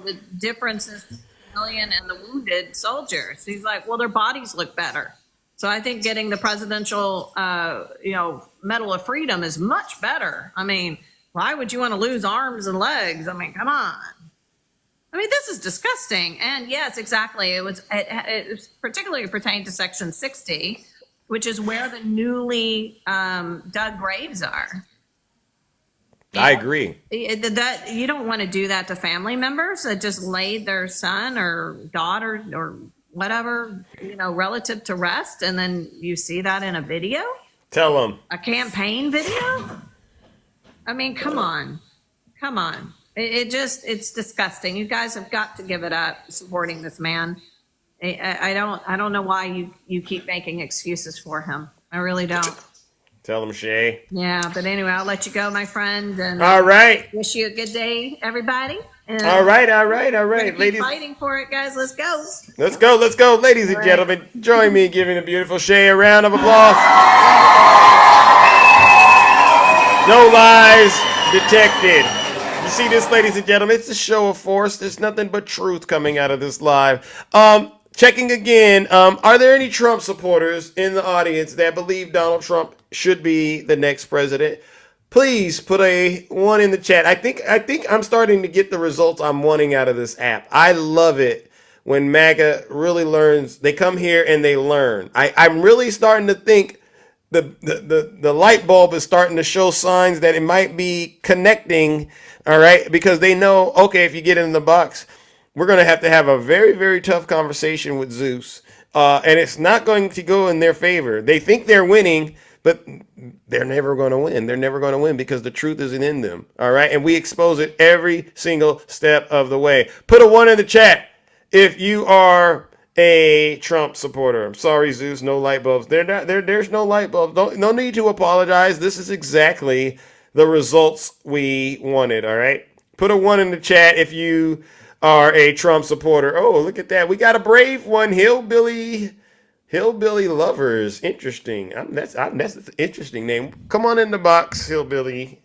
the difference is the civilian and the wounded soldiers. He's like, well, their bodies look better. So I think getting the presidential, Medal of Freedom is much better. I mean, why would you want to lose arms and legs? I mean, come on. I mean, this is disgusting. And yes, exactly. It was particularly pertained to Section 60, which is where the newly dug graves are. I agree. That you don't want to do that to family members that just laid their son or daughter or whatever, relative to rest, and then you see that in a video, Tell them. a campaign video. I mean, come on. It's disgusting. You guys have got to give it up supporting this man. I don't know why you keep making excuses for him. I really don't. Tell them, Shay. Yeah, but anyway, I'll let you go, my friend, and All right. wish you a good day, everybody. And All right. we're gonna Ladies. keep fighting for it, guys. Let's go. Let's go. Ladies and All right. gentlemen, join me in giving the beautiful Shay a round of applause. No lies detected. You see this, ladies and gentlemen? It's a show of force. There's nothing but truth coming out of this live. Checking again. Are there any Trump supporters in the audience that believe Donald Trump should be the next president? Please put a 1 in the chat. I think I'm starting to get the results I'm wanting out of this app. I love it when MAGA really learns. They come here and they learn. I'm really starting to think the light bulb is starting to show signs that it might be connecting. All right, because they know, okay, if you get in the box, we're going to have a very, very tough conversation with Zeus. And it's not going to go in their favor. They think they're winning, but they're never going to win. They're never going to win because the truth isn't in them. All right. And we expose it every single step of the way. Put a 1 in the chat if you are a Trump supporter. I'm sorry, Zeus. No light bulbs. There's no light bulbs. No need to apologize. This is exactly the results we wanted. All right. Put a 1 in the chat if you are a Trump supporter. Oh, look at that. We got a brave one. Hillbilly Lovers. Interesting. That's an interesting name. Come on in the box, Hillbilly.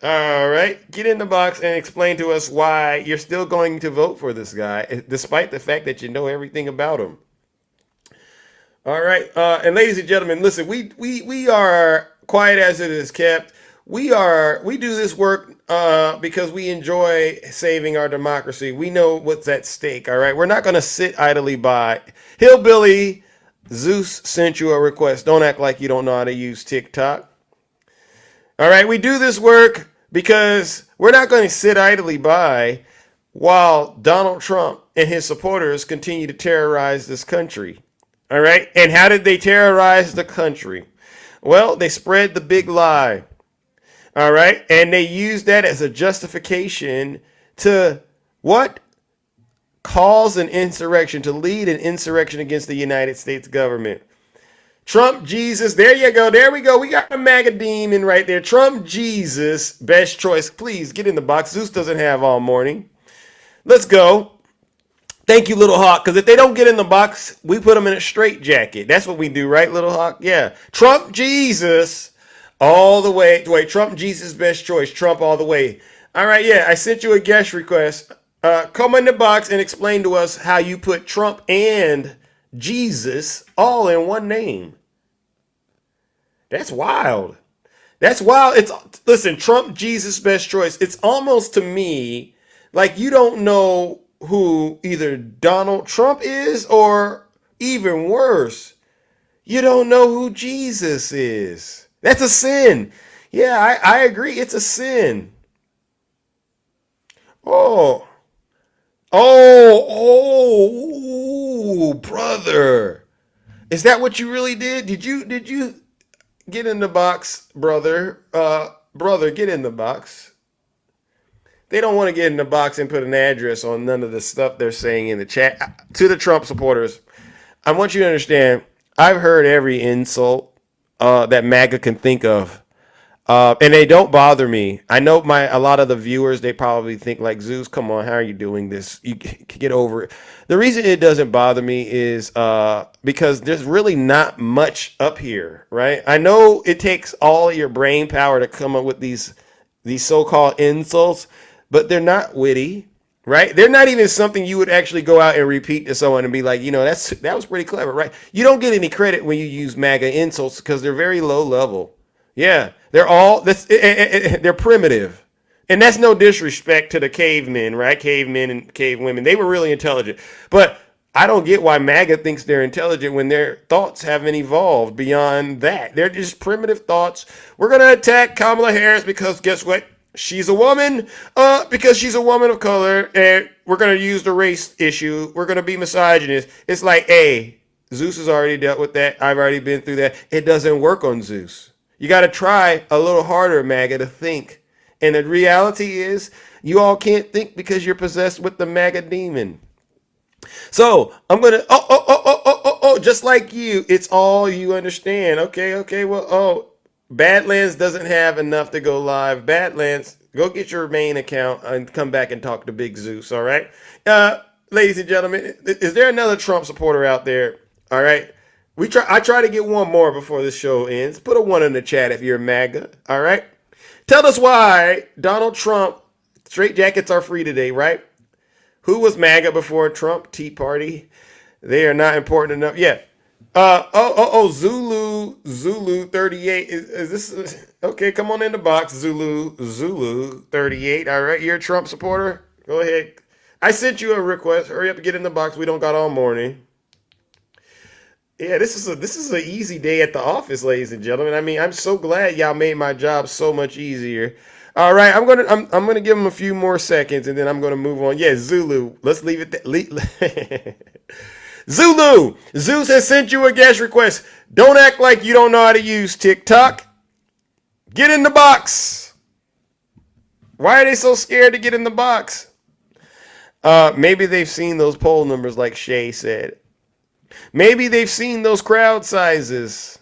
All right. Get in the box and explain to us why you're still going to vote for this guy, despite the fact that you know everything about him. All right. And ladies and gentlemen, listen, we are quiet as it is kept. We do this work because we enjoy saving our democracy. We know what's at stake. All right. We're not going to sit idly by. Hillbilly, Zeus sent you a request. Don't act like you don't know how to use TikTok. All right. We do this work because we're not going to sit idly by while Donald Trump and his supporters continue to terrorize this country. All right. And how did they terrorize the country? Well, they spread the big lie. All right. And they use that as a justification to what? Cause an insurrection, to lead an insurrection against the United States government. Trump Jesus. There you go. There we go. We got a MAGA demon right there. Trump Jesus. Best choice. Please get in the box. Zeus doesn't have all morning. Let's go. Thank you, Little Hawk. Because if they don't get in the box, we put them in a straitjacket. That's what we do, right, Little Hawk? Yeah. Trump Jesus. All the way. Wait, Trump, Jesus, best choice. Trump all the way. All right, yeah, I sent you a guest request. Come in the box and explain to us how you put Trump and Jesus all in one name. That's wild. That's wild. Listen, Trump, Jesus, best choice. It's almost to me like you don't know who either Donald Trump is or even worse, you don't know who Jesus is. That's a sin. Yeah, I agree. It's a sin. Oh, brother. Is that what you really did? Did you get in the box, brother? Brother, get in the box. They don't want to get in the box and put an address on none of the stuff they're saying in the chat. To the Trump supporters, I want you to understand, I've heard every insult that MAGA can think of. And they don't bother me. I know a lot of the viewers, they probably think like, Zeus, come on, how are you doing this? You get over it. The reason it doesn't bother me is because there's really not much up here, right? I know it takes all your brain power to come up with these so-called insults, but they're not witty, right? They're not even something you would actually go out and repeat to someone and be like, that was pretty clever, right? You don't get any credit when you use MAGA insults because they're very low level. Yeah, they're primitive. And that's no disrespect to the cavemen, right? Cavemen and cavewomen. They were really intelligent. But I don't get why MAGA thinks they're intelligent when their thoughts haven't evolved beyond that. They're just primitive thoughts. We're going to attack Kamala Harris because guess what? She's a woman, because she's a woman of color, and we're going to use the race issue. We're going to be misogynist. It's like, hey, Zeus has already dealt with that. I've already been through that. It doesn't work on Zeus. You got to try a little harder, MAGA, to think. And the reality is, you all can't think because you're possessed with the MAGA demon. So I'm gonna just like you, it's all you understand. Okay, well, Badlands doesn't have enough to go live. Badlands, go get your main account and come back and talk to Big Zeus. All right, ladies and gentlemen, is there another Trump supporter out there? All right. I try to get one more before this show ends. Put a 1 in the chat if you're MAGA. All right. Tell us why Donald Trump straitjackets are free today, right? Who was MAGA before Trump? Tea Party. They are not important enough. Yeah. Zulu 38. Is this okay? Come on in the box, Zulu 38. All right. You're a Trump supporter. Go ahead. I sent you a request. Hurry up and get in the box. We don't got all morning. Yeah, this is an easy day at the office, ladies and gentlemen. I mean, I'm so glad y'all made my job so much easier. All right, I'm gonna give them a few more seconds, and then I'm gonna move on. Yeah, Zulu. Let's leave it. Zulu. Zeus has sent you a guest request. Don't act like you don't know how to use TikTok. Get in the box. Why are they so scared to get in the box? Maybe they've seen those poll numbers, like Shay said. Maybe they've seen those crowd sizes.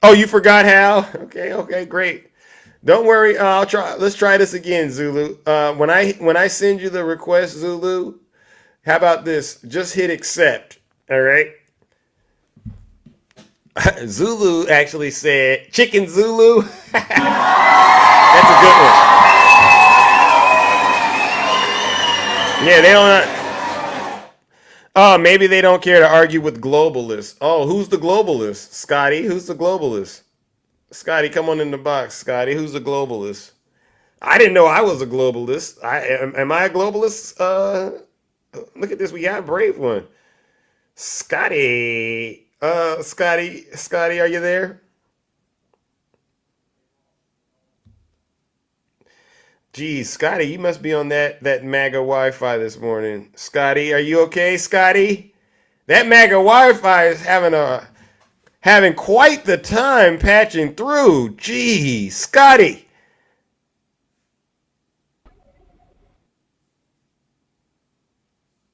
Oh, you forgot how? Okay, great. Don't worry. I'll try. Let's try this again, Zulu. When I send you the request, Zulu, how about this? Just hit accept. All right. Zulu actually said chicken Zulu. That's a good one. Yeah, they don't. Maybe they don't care to argue with globalists. Oh, who's the globalist? Scotty, who's the globalist? Scotty, come on in the box. Scotty, who's the globalist? I didn't know I was a globalist. Am I a globalist? Look at this. We got a brave one. Scotty. Scotty, are you there? Geez, Scotty, you must be on that MAGA Wi-Fi this morning. Scotty, are you okay, Scotty? That MAGA Wi-Fi is having quite the time patching through. Geez, Scotty.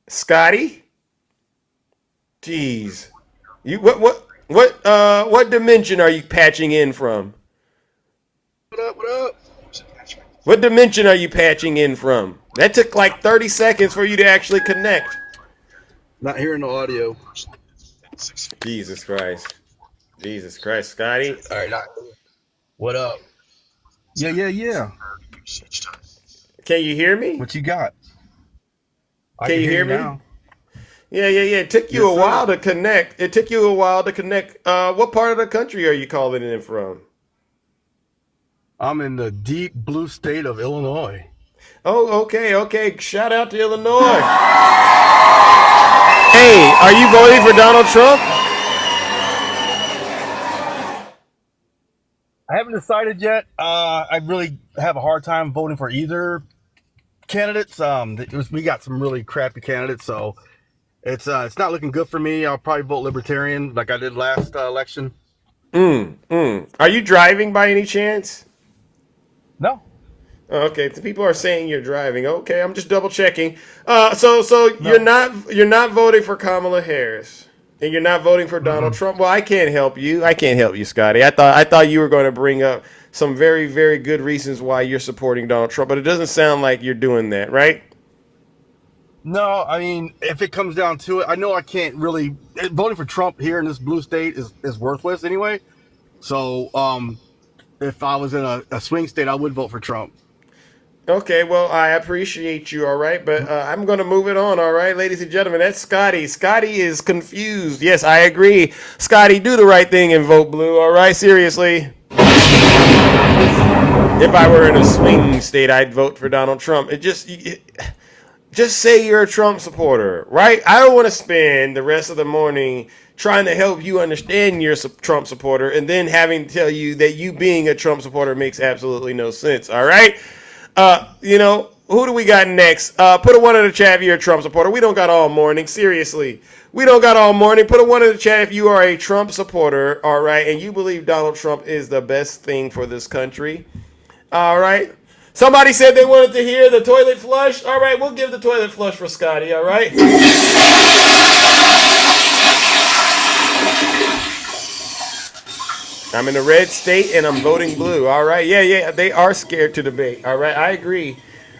Scotty? Geez. You what dimension are you patching in from? What up? What dimension are you patching in from? That took like 30 seconds for you to actually connect. Not hearing the audio. Jesus Christ. Jesus Christ, Scotty. All right. What up? Yeah. Can you hear me? What you got? Can you hear me? Now. Yeah. It took you a while to connect. What part of the country are you calling in from? I'm in the deep blue state of Illinois. Oh, okay. Shout out to Illinois. Hey, are you voting for Donald Trump? I haven't decided yet. I really have a hard time voting for either candidates. We got some really crappy candidates, so It's not looking good for me. I'll probably vote Libertarian like I did last election. Are you driving by any chance? No. Okay, the people are saying you're driving. Okay, I'm just double checking. So No. you're not voting for Kamala Harris, and you're not voting for Donald Mm-mm. Trump. Well, I can't help you. I can't help you, Scotty. I thought you were going to bring up some very very good reasons why you're supporting Donald Trump, but it doesn't sound like you're doing that, right? No, I mean, if it comes down to it, I know I can't really voting for Trump here in this blue state is worthless anyway. So, if I was in a swing state, I would vote for Trump. Okay, well, I appreciate you, all right, but I'm going to move it on, all right, ladies and gentlemen. That's Scotty. Scotty is confused. Yes, I agree. Scotty, do the right thing and vote blue, all right? Seriously. If I were in a swing state, I'd vote for Donald Trump. Just say you're a Trump supporter, right? I don't want to spend the rest of the morning trying to help you understand you're a Trump supporter and then having to tell you that you being a Trump supporter makes absolutely no sense, all right? Who do we got next? Put a one in the chat if you're a Trump supporter. We don't got all morning. Seriously. We don't got all morning. Put a one in the chat if you are a Trump supporter, all right, and you believe Donald Trump is the best thing for this country. All right. Somebody said they wanted to hear the toilet flush. All right, we'll give the toilet flush for Scotty, all right? I'm in a red state and I'm voting blue. All right. Yeah, they are scared to debate. All right. I agree.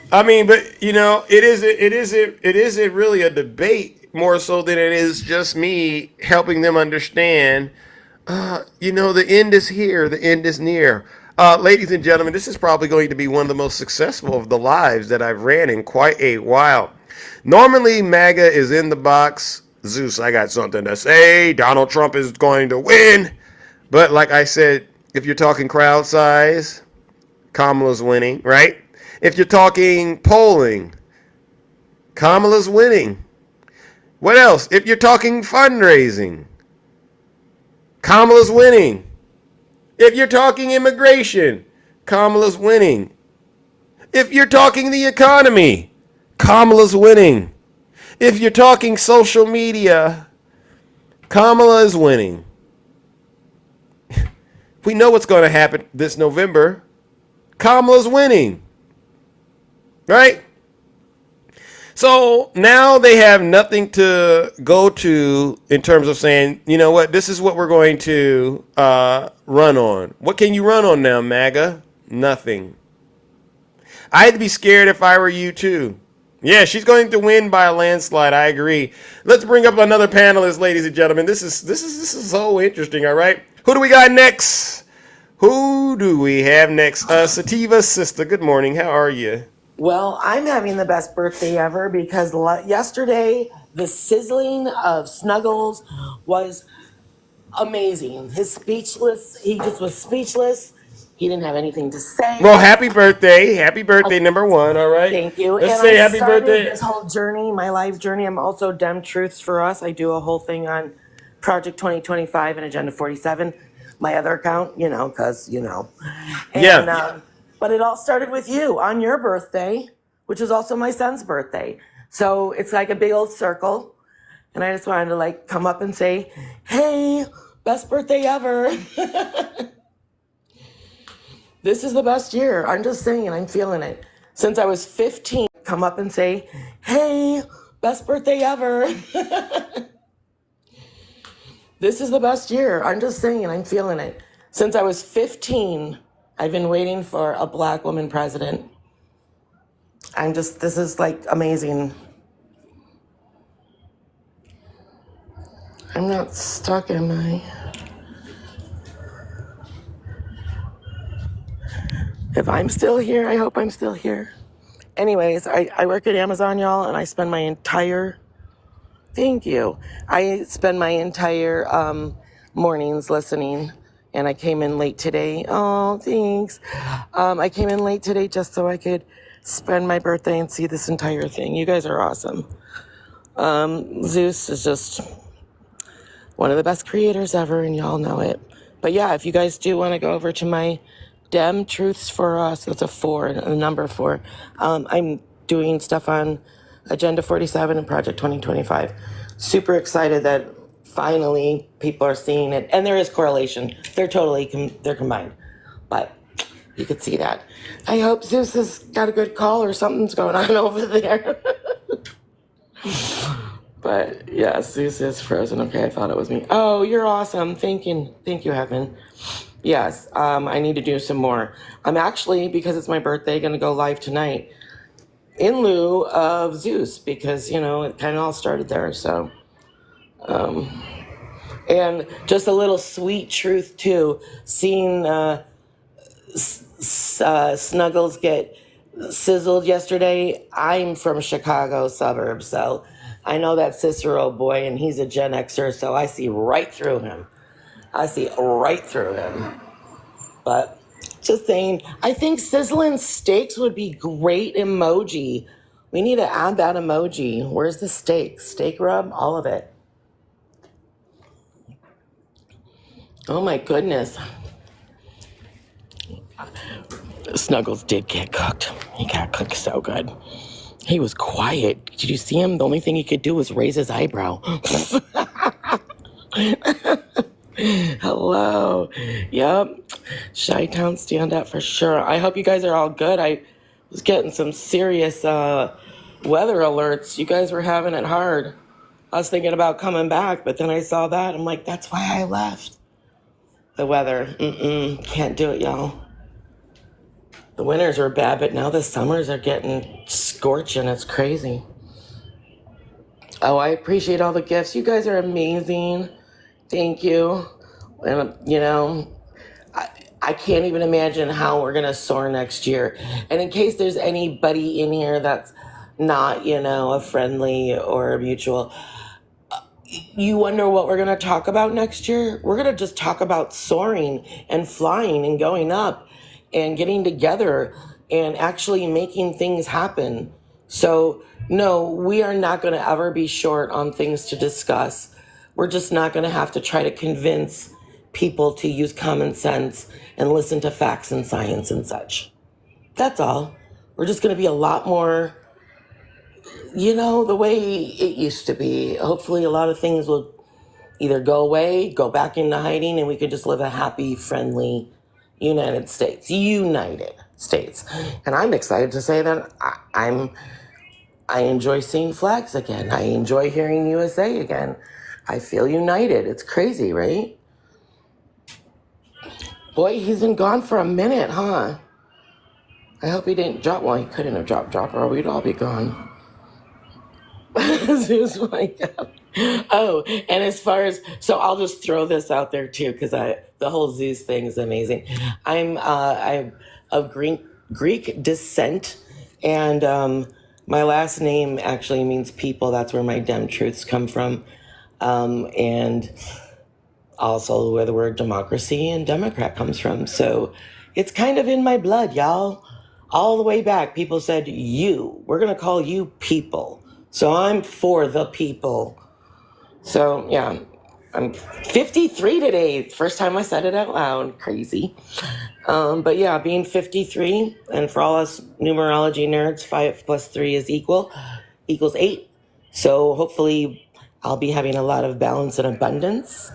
I mean, but it isn't really a debate more so than it is just me helping them understand the end is here, the end is near. Ladies and gentlemen, this is probably going to be one of the most successful of the lives that I've ran in quite a while. Normally, MAGA is in the box. Zeus, I got something to say. Donald Trump is going to win. But like I said, if you're talking crowd size, Kamala's winning, right? If you're talking polling, Kamala's winning. What else? If you're talking fundraising, Kamala's winning. If you're talking immigration, Kamala's winning. If you're talking the economy, Kamala's winning. If you're talking social media, Kamala is winning. We know what's going to happen this November. Kamala's winning. Right? So now they have nothing to go to in terms of saying, you know what, this is what we're going to run on. What can you run on now, MAGA? Nothing. I'd be scared if I were you too. Yeah, she's going to win by a landslide. I agree. Let's bring up another panelist, ladies and gentlemen. This is so interesting. All right, who do we got next? Who do we have next? Sativa's sister. Good morning. How are you? Well, I'm having the best birthday ever because yesterday the sizzling of Snuggles was amazing. He just was speechless. He didn't have anything to say. Well, happy birthday. Happy birthday, number one. All right. Thank you. Let's and say I happy started birthday. this whole journey, my life journey. I'm also Dem Truths for Us. I do a whole thing on Project 2025 and Agenda 47. My other account, because. Yeah. But it all started with you on your birthday, which is also my son's birthday. So it's like a big old circle. And I just wanted to come up and say, hey, best birthday ever. This is the best year. I'm just saying, I'm feeling it. Since I was 15, come up and say, hey, best birthday ever. This is the best year. I'm just saying, I'm feeling it. Since I was 15, I've been waiting for a black woman president. This is amazing. I'm not stuck, am I? If I'm still here, I hope I'm still here. Anyways, I work at Amazon, y'all, and I spend my entire, thank you. I spend my entire mornings listening, and I came in late today. Oh, thanks. I came in late today just so I could spend my birthday and see this entire thing. You guys are awesome. Zeus is just one of the best creators ever, and y'all know it. But yeah, if you guys do want to go over to my Dem Truths for Us, that's a 4, a number 4. I'm doing stuff on Agenda 47 and Project 2025. Super excited that finally people are seeing it. And there is correlation. They're totally, they're combined. But you could see that. I hope Zeus has got a good call or something's going on over there. But yeah, Zeus is frozen. Okay, I thought it was me. Oh, you're awesome. Thank you, Heaven. Yes, I need to do some more. I'm actually, because it's my birthday, going to go live tonight in lieu of Zeus because, you know, it kind of all started there. So, and just a little sweet truth too, seeing Snuggles get sizzled yesterday. I'm from Chicago suburbs, so I know that Cicero boy, and he's a Gen Xer, so I see right through him. But just saying, I think sizzling steaks would be great emoji. We need to add that emoji. Where's the steak? Steak rub? All of it. Oh my goodness. Snuggles did get cooked. He got cooked so good. He was quiet. Did you see him? The only thing he could do was raise his eyebrow. Hello. Yep. Chi-Town stand up for sure. I hope you guys are all good. I was getting some serious weather alerts. You guys were having it hard. I was thinking about coming back, but then I saw that. I'm like, that's why I left. The weather. Can't do it, y'all. The winters are bad, but now the summers are getting scorching. It's crazy. Oh, I appreciate all the gifts. You guys are amazing. Thank you. And, you know, I can't even imagine how we're going to soar next year. And in case there's anybody in here that's not, you know, a friendly or a mutual, you wonder what we're going to talk about next year? We're going to just talk about soaring and flying and going up and getting together and actually making things happen. So, no, we are not going to ever be short on things to discuss. We're just not going to have to try to convince people to use common sense and listen to facts and science and such. That's all. We're just going to be a lot more, you know, the way it used to be. Hopefully a lot of things will either go away, go back into hiding, and we could just live a happy, friendly United States. And I'm excited to say that I enjoy seeing flags again. I enjoy hearing USA again. I feel united. It's crazy, right? Boy, he's been gone for a minute, huh? I hope he didn't drop. Well, he couldn't have dropped or we'd all be gone. Zeus, my God. Oh, and as far as, so I'll just throw this out there too, because the whole Zeus thing is amazing. I'm of Greek descent, and my last name actually means people. That's where my Dem truths come from. And also where the word democracy and Democrat comes from. So it's kind of in my blood, y'all. All the way back, people said, we're going to call you people. So I'm for the people. So yeah, I'm 53 today. First time I said it out loud. Crazy. But yeah, being 53, and for all us numerology nerds, 5 + 3 equals 8. So hopefully I'll be having a lot of balance and abundance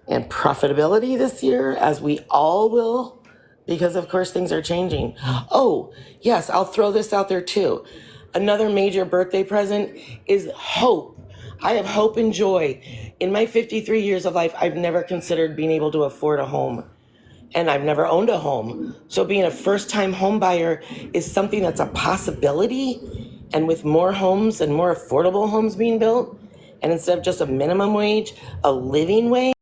and profitability this year, as we all will, because of course things are changing. Oh, yes, I'll throw this out there too. Another major birthday present is hope. I have hope and joy. In my 53 years of life, I've never considered being able to afford a home. And I've never owned a home. So being a first-time home buyer is something that's a possibility. And with more homes and more affordable homes being built, and instead of just a minimum wage, a living wage,